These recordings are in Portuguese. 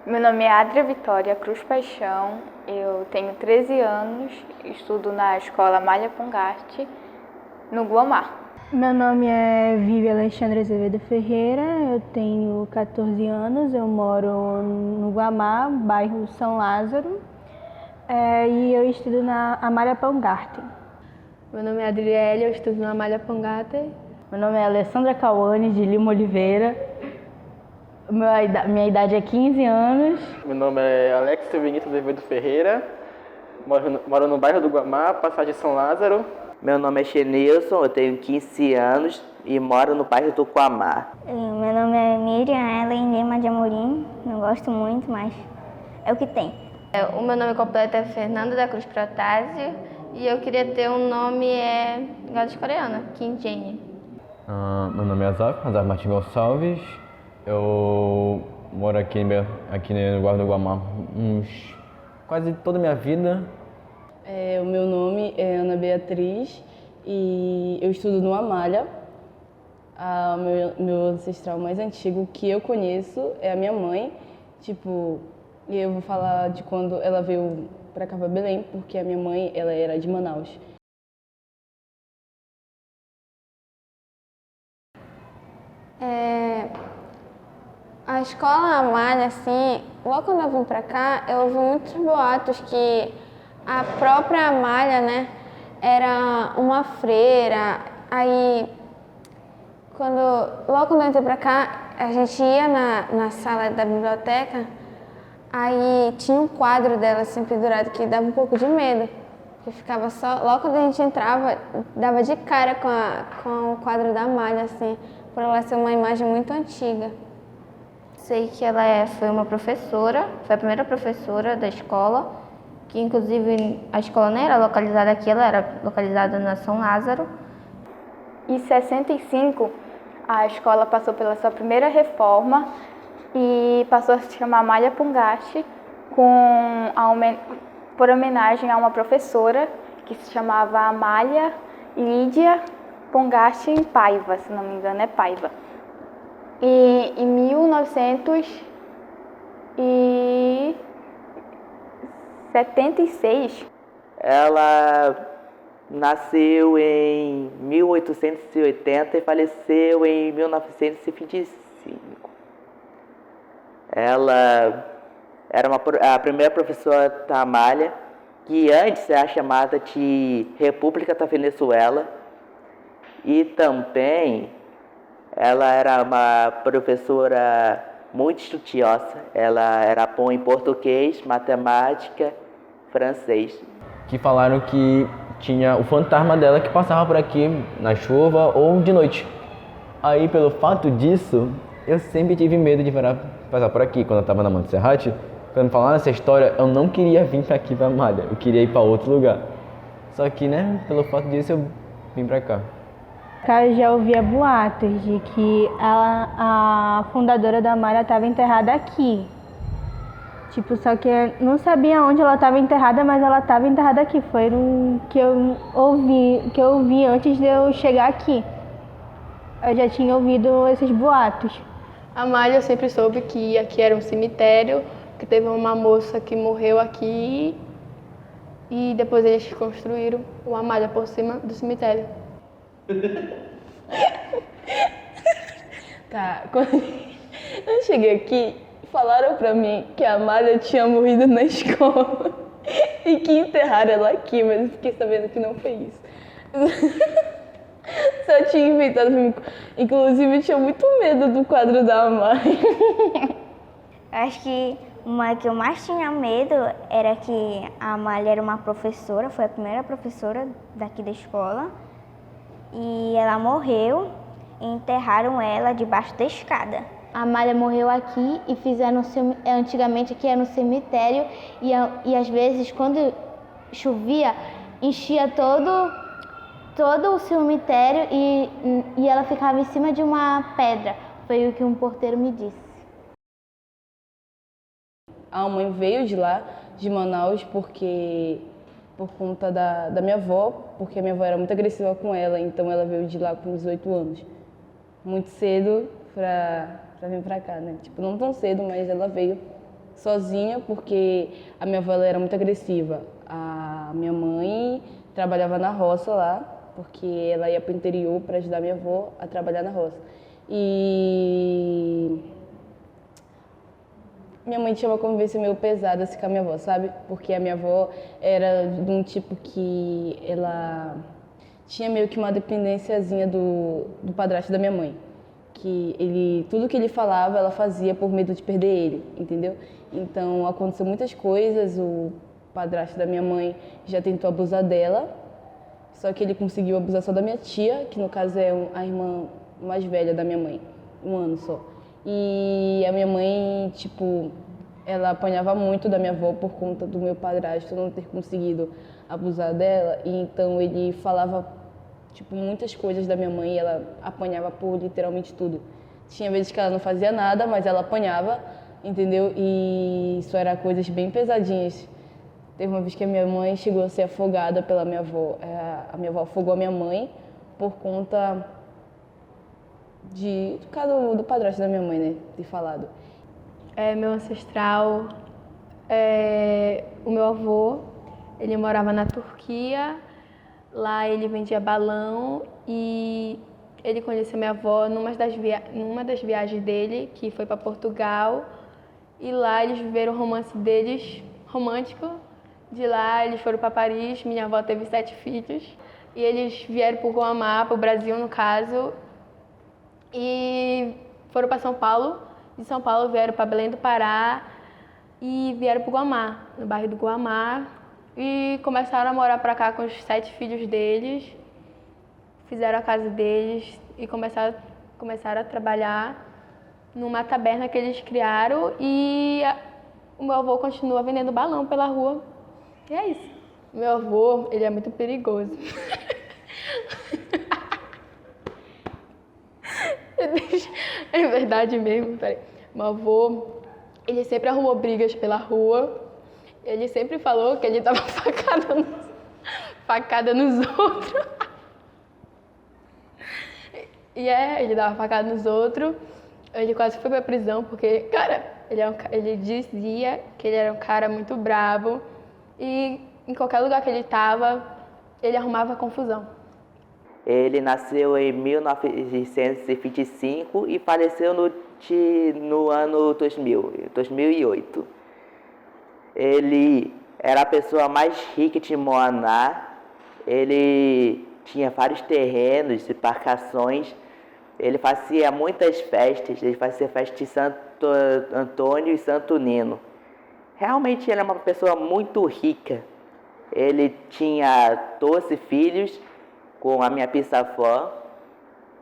Meu nome é Adria Vitória Cruz Paixão, eu tenho 13 anos, estudo na escola Amália Pongarte, no Guamá. Meu nome é Vivi Alexandre Azevedo Ferreira, eu tenho 14 anos, eu moro no Guamá, bairro São Lázaro, e eu estudo na Amália Pongarte. Meu nome é Adriele, eu estudo na Amália Pongarte. Meu nome é Alessandra Cauane de Lima Oliveira. Minha idade é 15 anos. Meu nome é Alex Benito Azevedo Ferreira, moro no bairro do Guamá, passagem São Lázaro. Meu nome é Xenilson, eu tenho 15 anos e moro no bairro do Guamá. Meu nome é Miriam Ellen Lima de Amorim, não gosto muito, mas é o que tem. O meu nome completo é Fernanda da Cruz Protásio e eu queria ter um nome galo-coreano, Kim Jane. Meu nome é Azaf Martins Gonçalves. Eu moro aqui no bairro do Guamá quase toda a minha vida. O meu nome é Ana Beatriz e eu estudo no Amália. Meu ancestral mais antigo que eu conheço é a minha mãe. E eu vou falar de quando ela veio para cá, para Belém, porque a minha mãe ela era de Manaus. A escola Amália, assim, logo quando eu vim pra cá, eu ouvi muitos boatos que a própria Amália, né, era uma freira. Aí, logo quando eu entrei pra cá, a gente ia na sala da biblioteca, aí tinha um quadro dela assim pendurado que dava um pouco de medo, que ficava só, logo quando a gente entrava, dava de cara com o quadro da Amália, assim, por ela ser uma imagem muito antiga. Sei que ela foi uma professora, foi a primeira professora da escola, que inclusive a escola não era localizada aqui, ela era localizada na São Lázaro. Em 65, a escola passou pela sua primeira reforma e passou a se chamar Amália Pongarte, por homenagem a uma professora que se chamava Amália Lídia Pongarte Paiva, se não me engano é Paiva. E em 1976, Ela nasceu em 1880 e faleceu em 1925. Ela era a primeira professora da Amália, que antes era chamada de República da Venezuela, e também ela era uma professora muito estudiosa. Ela era boa em português, matemática, francês. Que falaram que tinha o fantasma dela que passava por aqui na chuva ou de noite. Aí, pelo fato disso, eu sempre tive medo de passar por aqui. Quando eu estava na Monte Serrate, quando me falaram essa história, eu não queria vir para aqui, para Amália. Eu queria ir para outro lugar. Só que, né, pelo fato disso, eu vim para cá. Eu já ouvia boatos de que a fundadora da Amália estava enterrada aqui. Só que eu não sabia onde ela estava enterrada, mas ela estava enterrada aqui. Foi o que eu ouvi antes de eu chegar aqui. Eu já tinha ouvido esses boatos. A Amália, eu sempre soube que aqui era um cemitério, que teve uma moça que morreu aqui e depois eles construíram o Amália por cima do cemitério. Tá, quando eu cheguei aqui, falaram pra mim que a Amália tinha morrido na escola e que enterraram ela aqui, mas eu fiquei sabendo que não foi isso. Só tinha inventado pra mim. Inclusive, eu tinha muito medo do quadro da Amália. Acho que uma que eu mais tinha medo era que a Amália era uma professora, foi a primeira professora daqui da escola. E ela morreu e enterraram ela debaixo da escada. A Amália morreu aqui e fizeram antigamente aqui era um cemitério e às vezes quando chovia enchia todo o cemitério e ela ficava em cima de uma pedra. Foi o que um porteiro me disse. A mãe veio de lá, de Manaus, por conta da minha avó, porque a minha avó era muito agressiva com ela, então ela veio de lá com 18 anos. Muito cedo pra vir pra cá, né? Não tão cedo, mas ela veio sozinha, porque a minha avó ela era muito agressiva. A minha mãe trabalhava na roça lá, porque ela ia para o interior para ajudar minha avó a trabalhar na roça. E minha mãe tinha uma convivência meio pesada assim, com a minha avó, sabe? Porque a minha avó era de um tipo que ela tinha meio que uma dependênciazinha do padrasto da minha mãe. Que tudo que ele falava, ela fazia por medo de perder ele, entendeu? Então, aconteceu muitas coisas, o padrasto da minha mãe já tentou abusar dela, só que ele conseguiu abusar só da minha tia, que no caso é a irmã mais velha da minha mãe, 1 ano só. E a minha mãe, tipo, ela apanhava muito da minha avó por conta do meu padrasto não ter conseguido abusar dela, e então ele falava, tipo, muitas coisas da minha mãe e ela apanhava por literalmente tudo. Tinha vezes que ela não fazia nada, mas ela apanhava, entendeu? E isso era coisas bem pesadinhas. Teve uma vez que a minha mãe chegou a ser afogada pela minha avó. A minha avó afogou a minha mãe por conta do padrasto da minha mãe, né? Ter falado. Meu ancestral, o meu avô, ele morava na Turquia. Lá ele vendia balão e ele conheceu minha avó numa das viagens dele, que foi para Portugal. E lá eles viveram o romance deles, romântico. De lá eles foram para Paris, minha avó teve 7 filhos. E eles vieram para o Guamá, para o Brasil no caso. E foram para São Paulo. De São Paulo vieram para Belém do Pará e vieram para o Guamá, no bairro do Guamá. E começaram a morar pra cá com os 7 filhos deles, fizeram a casa deles e começaram a trabalhar numa taberna que eles criaram e o meu avô continua vendendo balão pela rua. E é isso. Meu avô, ele é muito perigoso. É verdade mesmo, peraí. Meu avô, ele sempre arrumou brigas pela rua. Ele sempre falou que ele dava facada nos outros. Ele dava facada nos outros. Ele quase foi pra prisão porque, cara, ele dizia que ele era um cara muito bravo e em qualquer lugar que ele tava, ele arrumava confusão. Ele nasceu em 1925 e faleceu no ano 2008. Ele era a pessoa mais rica de Moaná. Ele tinha vários terrenos, embarcações. Ele fazia muitas festas. Ele fazia festa de Santo Antônio e Santo Nino. Realmente ele era uma pessoa muito rica. Ele tinha 12 filhos com a minha bisavó,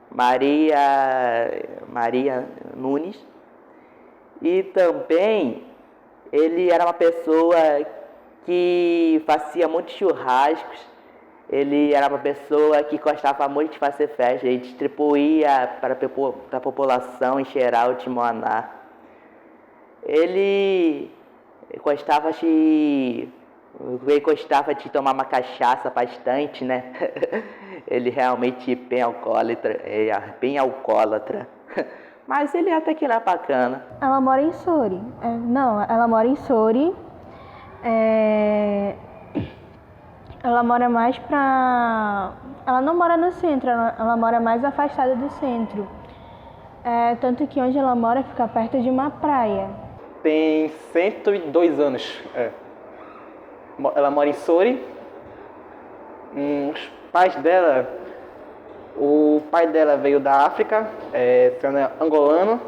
Maria Nunes. E também ele era uma pessoa que fazia muitos churrascos. Ele era uma pessoa que gostava muito de fazer festa. Ele distribuía para a população em geral de Moaná. Ele gostava de tomar uma cachaça bastante, né? Ele realmente bem alcoólatra. Mas ele até que era bacana. Ela mora em Soure. Ela mora em Soure. Ela mora mais ela não mora no centro, ela mora mais afastada do centro. Tanto que onde ela mora fica perto de uma praia. Tem 102 anos. Ela mora em Soure. Os pais dela... O pai dela veio da África, sendo angolano,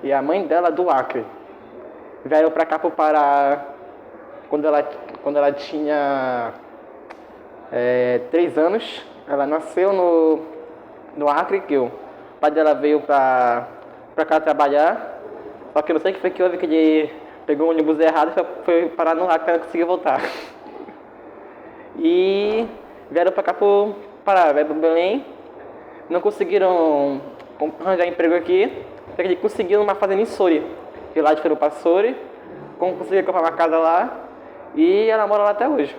e a mãe dela do Acre. Vieram para cá pro Pará quando ela tinha 3 anos. Ela nasceu no Acre, que o pai dela veio para cá trabalhar. Só que eu não sei o que foi que houve, que ele pegou um ônibus errado e foi parar no Acre e não conseguiu voltar. E vieram para cá pro Pará, vieram para Belém. Não conseguiram arranjar emprego aqui, até que eles conseguiram uma fazenda em Soure. De lá eles foram para Soure, conseguiram comprar uma casa lá e ela mora lá até hoje.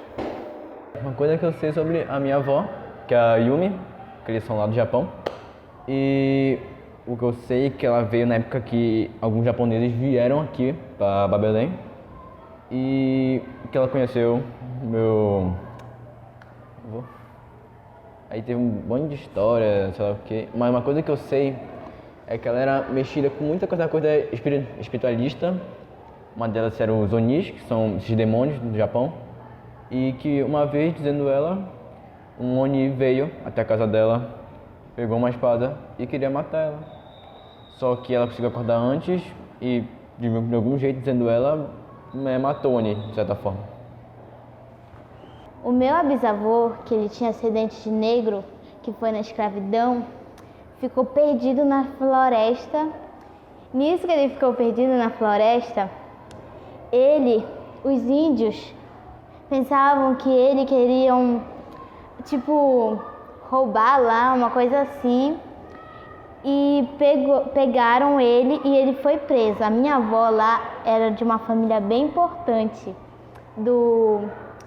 Uma coisa que eu sei sobre a minha avó, que é a Yumi, que eles são lá do Japão. E o que eu sei é que ela veio na época que alguns japoneses vieram aqui para Belém e que ela conheceu meu avô. Aí teve um monte de história, sei lá o quê. Mas uma coisa que eu sei é que ela era mexida com muita coisa espiritualista. Uma delas eram os Onis, que são esses demônios do Japão. E que uma vez, dizendo ela, um Oni veio até a casa dela, pegou uma espada e queria matar ela. Só que ela conseguiu acordar antes e, de algum jeito, dizendo ela, matou o Oni, de certa forma. O meu bisavô, que ele tinha ascendente de negro, que foi na escravidão, ficou perdido na floresta. Nisso que ele ficou perdido na floresta, os índios, pensavam que ele queriam, roubar lá, uma coisa assim. E pegaram ele e ele foi preso. A minha avó lá era de uma família bem importante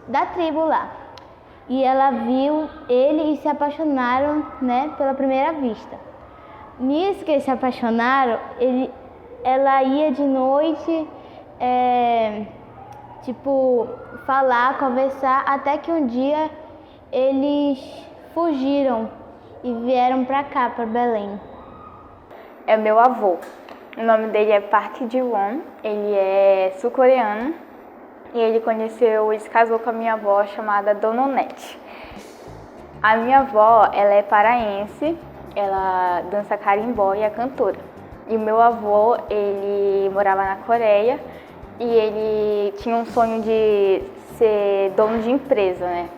da tribo lá. E ela viu ele e se apaixonaram, né, pela primeira vista. Nisso que eles se apaixonaram, ela ia de noite, falar, conversar, até que um dia eles fugiram e vieram pra cá, pra Belém. É meu avô. O nome dele é Park Ji-won, ele é sul-coreano. E ele se casou com a minha avó chamada Dona Onete. A minha avó, ela é paraense, ela dança carimbó e é cantora. E o meu avô, ele morava na Coreia e ele tinha um sonho de ser dono de empresa, né?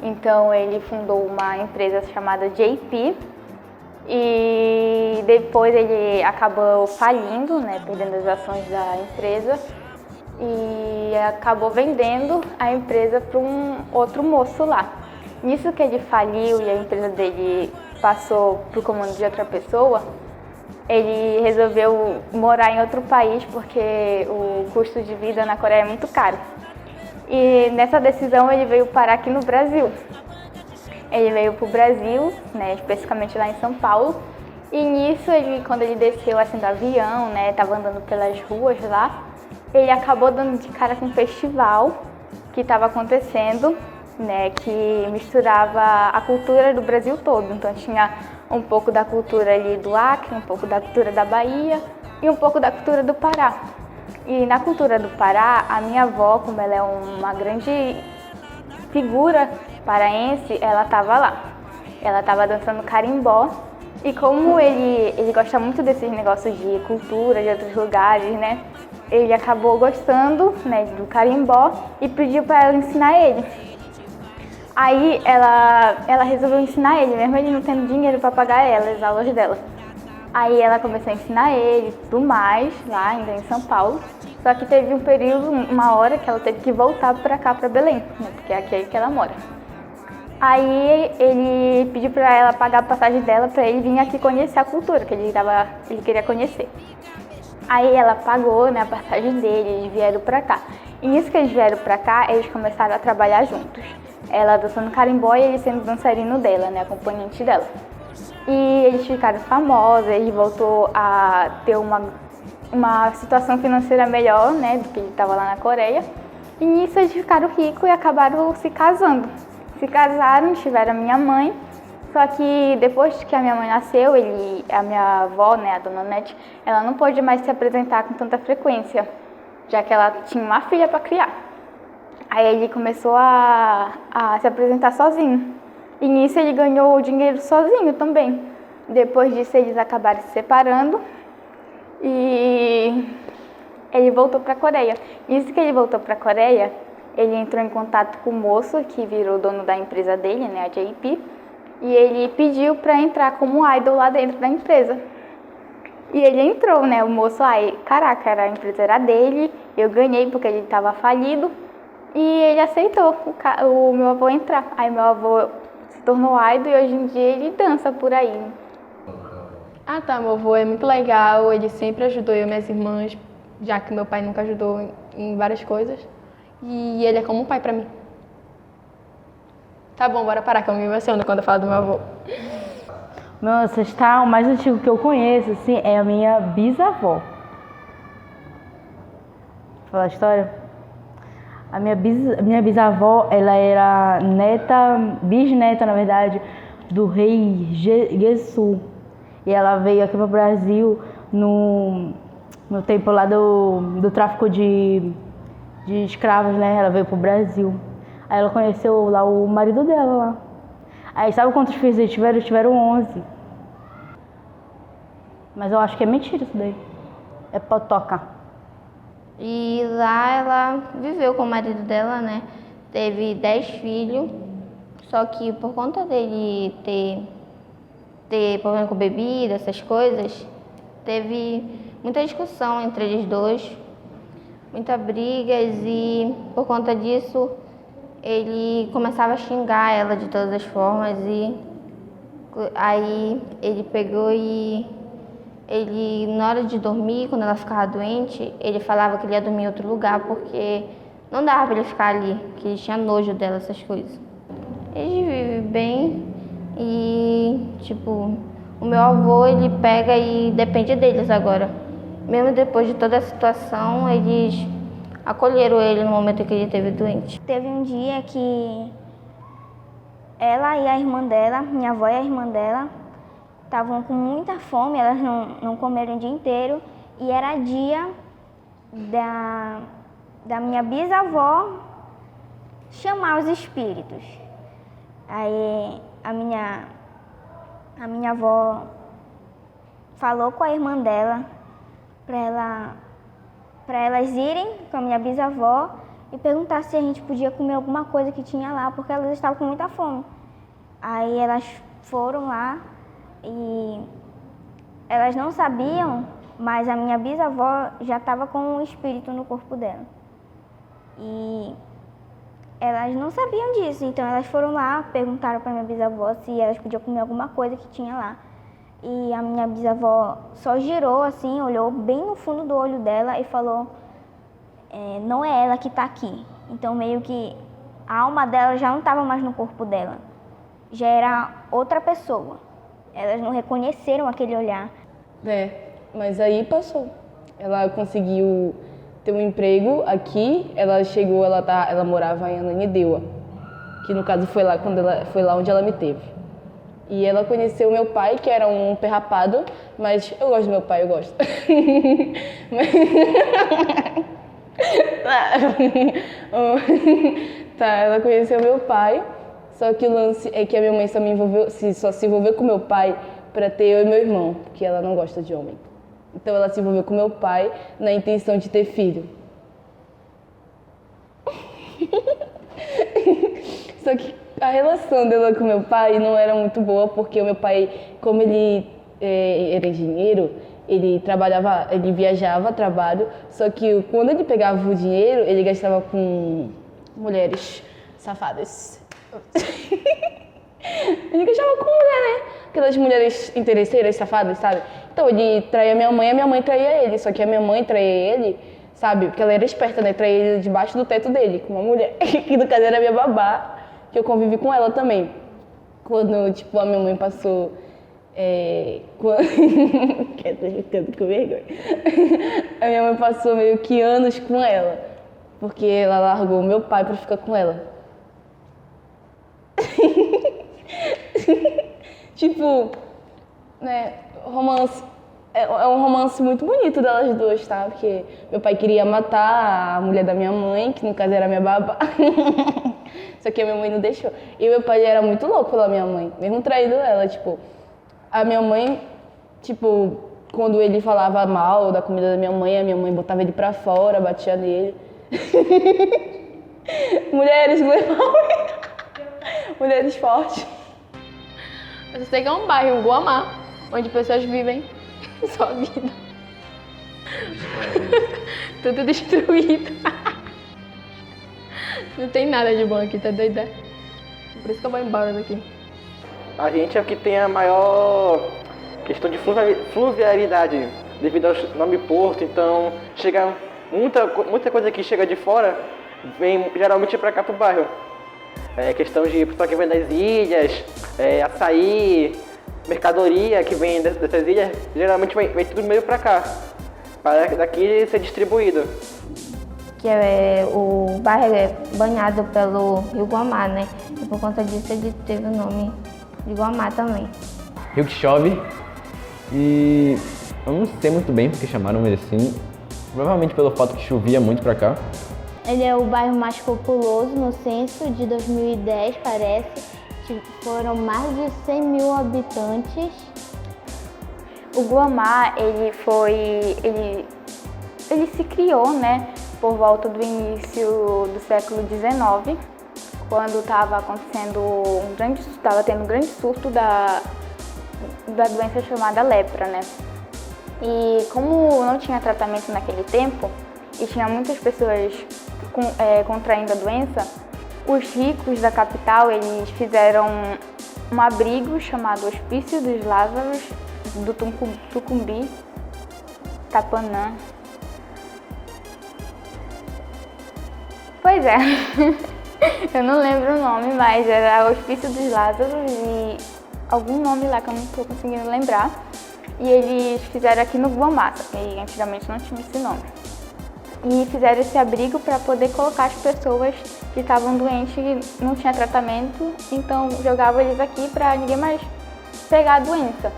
Então ele fundou uma empresa chamada JP e depois ele acabou falindo, né, perdendo as ações da empresa. E acabou vendendo a empresa para um outro moço lá. Nisso que ele faliu e a empresa dele passou para o comando de outra pessoa, ele resolveu morar em outro país porque o custo de vida na Coreia é muito caro. E nessa decisão ele veio parar aqui no Brasil. Ele veio para o Brasil, né, especificamente lá em São Paulo. E nisso, quando ele desceu assim, do avião, né, estava andando pelas ruas lá, ele acabou dando de cara com um festival que estava acontecendo, né, que misturava a cultura do Brasil todo. Então tinha um pouco da cultura ali do Acre, um pouco da cultura da Bahia e um pouco da cultura do Pará. E na cultura do Pará, a minha avó, como ela é uma grande figura paraense, ela estava lá. Ela estava dançando carimbó. E como ele gosta muito desses negócios de cultura, de outros lugares, né? Ele acabou gostando, né, do carimbó e pediu para ela ensinar ele. Aí ela resolveu ensinar ele, mesmo ele não tendo dinheiro para pagar ela, as aulas dela. Aí ela começou a ensinar ele e tudo mais, lá ainda em São Paulo. Só que teve um período, uma hora, que ela teve que voltar para cá, para Belém, né, porque é aqui que ela mora. Aí ele pediu para ela pagar a passagem dela para ele vir aqui conhecer a cultura que ele queria conhecer. Aí ela pagou, né, a passagem dele, eles vieram para cá. E nisso que eles vieram para cá, eles começaram a trabalhar juntos. Ela dançando carimbó e ele sendo dançarino dela, né, acompanhante dela. E eles ficaram famosos, ele voltou a ter uma situação financeira melhor, né, do que ele estava lá na Coreia. E nisso eles ficaram ricos e acabaram se casando. Se casaram, tiveram a minha mãe, só que depois que a minha mãe nasceu, a minha avó, né, a Dona Onete, ela não pôde mais se apresentar com tanta frequência, já que ela tinha uma filha para criar. Aí ele começou a se apresentar sozinho, e nisso ele ganhou o dinheiro sozinho também. Depois disso eles acabaram se separando e ele voltou para a Coreia. Nisso que ele voltou para a Coreia, ele entrou em contato com o moço que virou dono da empresa dele, né, a JP, e ele pediu para entrar como idol lá dentro da empresa. E ele entrou, né, o moço, caraca, a empresa era dele, eu ganhei porque ele estava falido, e ele aceitou o meu avô entrar. Aí meu avô se tornou idol e hoje em dia ele dança por aí. Ah tá, meu avô é muito legal, ele sempre ajudou eu e minhas irmãs, já que meu pai nunca ajudou em várias coisas. E ele é como um pai pra mim. Tá bom, bora parar que eu me emociono quando eu falo do meu avô. Meu ancestral mais antigo que eu conheço, assim, é a minha bisavó. Vou falar a história? A minha bisavó, ela era bisneta, na verdade, do rei Gessu. E ela veio aqui para o Brasil no tempo lá do tráfico de escravos, né? Ela veio para o Brasil. Aí ela conheceu lá o marido dela lá. Aí sabe quantos filhos eles tiveram? Eles tiveram 11. Mas eu acho que é mentira isso daí. É potoca. E lá ela viveu com o marido dela, né? Teve 10 filhos. Só que por conta dele ter problema com bebida, essas coisas, teve muita discussão entre eles dois, muitas brigas, e por conta disso ele começava a xingar ela de todas as formas, e aí ele pegou e na hora de dormir, quando ela ficava doente, ele falava que ele ia dormir em outro lugar porque não dava pra ele ficar ali, que ele tinha nojo dela, essas coisas. Eles vivem bem e, tipo, o meu avô, ele pega e depende deles agora. Mesmo depois de toda a situação, eles acolheram ele no momento que ele esteve doente. Teve um dia que ela e a irmã dela, minha avó e a irmã dela, estavam com muita fome, elas não comeram o dia inteiro, e era dia da minha bisavó chamar os espíritos. Aí a minha avó falou com a irmã dela para elas irem com a minha bisavó e perguntar se a gente podia comer alguma coisa que tinha lá, porque elas estavam com muita fome. Aí elas foram lá e elas não sabiam, mas a minha bisavó já estava com um espírito no corpo dela. E elas não sabiam disso, então elas foram lá, perguntaram para minha bisavó se elas podiam comer alguma coisa que tinha lá. E a minha bisavó só girou assim, olhou bem no fundo do olho dela e falou: não é ela que está aqui. Então meio que a alma dela já não estava mais no corpo dela, já era outra pessoa. Elas não reconheceram aquele olhar. Mas aí passou. Ela conseguiu ter um emprego aqui, ela chegou, ela morava em Ananindeua, que no caso foi lá onde ela me teve. E ela conheceu meu pai, que era um perrapado, mas eu gosto do meu pai, eu gosto. Ela conheceu meu pai, só que o lance é que a minha mãe só se envolveu com meu pai para ter eu e meu irmão, porque ela não gosta de homem. Então ela se envolveu com meu pai na intenção de ter filho. Só que a relação dela com meu pai não era muito boa, porque o meu pai, como ele era engenheiro, ele viajava a trabalho, só que quando ele pegava o dinheiro, ele gastava com mulheres safadas. Ele gastava com mulher, né? Aquelas mulheres interesseiras, safadas, sabe? Então ele traía minha mãe e a minha mãe traía ele, só que a minha mãe traía ele, sabe? Porque ela era esperta, né? Traía ele debaixo do teto dele, com uma mulher, que no caso era minha babá, que eu convivi com ela também. Quando, tipo, a minha mãe passou... ficando com vergonha. A minha mãe passou meio que anos com ela, porque ela largou meu pai pra ficar com ela. Tipo, né, romance... É um romance muito bonito delas duas, tá? Porque meu pai queria matar a mulher da minha mãe, que no caso era minha babá. Só que a minha mãe não deixou. E meu pai era muito louco pela minha mãe, mesmo traindo ela, tipo... A minha mãe, tipo, quando ele falava mal da comida da minha mãe, a minha mãe botava ele pra fora, batia nele. Mulheres, mulheres fortes. Eu sei que é um bairro, Guamá, onde pessoas vivem sua vida. Tudo destruído. Não tem nada de bom aqui, tá doida? Por isso que eu vou embora daqui. A gente é o que tem a maior questão de fluvialidade devido ao nome Porto, então chega muita coisa que chega de fora, vem geralmente para cá pro bairro. Questão de pessoal que vem das ilhas, açaí, mercadoria que vem dessas ilhas, geralmente vem tudo meio pra cá, para daqui ser distribuído. Que o bairro é banhado pelo Rio Guamá, né? E por conta disso ele teve o nome de Guamá também. Rio que chove e eu não sei muito bem porque chamaram ele assim. Provavelmente pelo fato que chovia muito pra cá. Ele é o bairro mais populoso no censo de 2010, parece. Foram mais de 100 mil habitantes. O Guamá, ele se criou, né, por volta do início do século XIX, quando estava tendo um grande surto da doença chamada lepra, né? E como não tinha tratamento naquele tempo e tinha muitas pessoas contraindo a doença, os ricos da capital, eles fizeram um abrigo chamado Hospício dos Lázaros do Tucumbi, Tapanã. Pois é, eu não lembro o nome, mas era Hospício dos Lázaros e algum nome lá que eu não estou conseguindo lembrar. E eles fizeram aqui no Guamá, que antigamente não tinha esse nome. E fizeram esse abrigo para poder colocar as pessoas que estavam doentes e não tinha tratamento, então jogavam eles aqui para ninguém mais pegar a doença.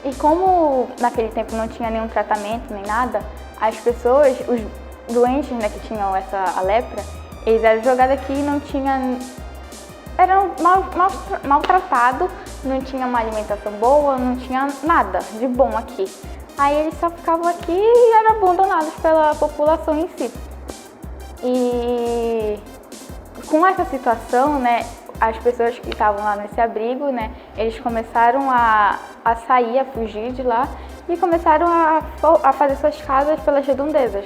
E como naquele tempo não tinha nenhum tratamento nem nada, as pessoas, os doentes, né, que tinham a lepra, eles eram jogados aqui e não tinham... eram maltratados, não tinha uma alimentação boa, não tinha nada de bom aqui. Aí eles só ficavam aqui e eram abandonados pela população em si. E com essa situação, né, as pessoas que estavam lá nesse abrigo, né, eles começaram a sair, a fugir de lá e começaram a fazer suas casas pelas redondezas.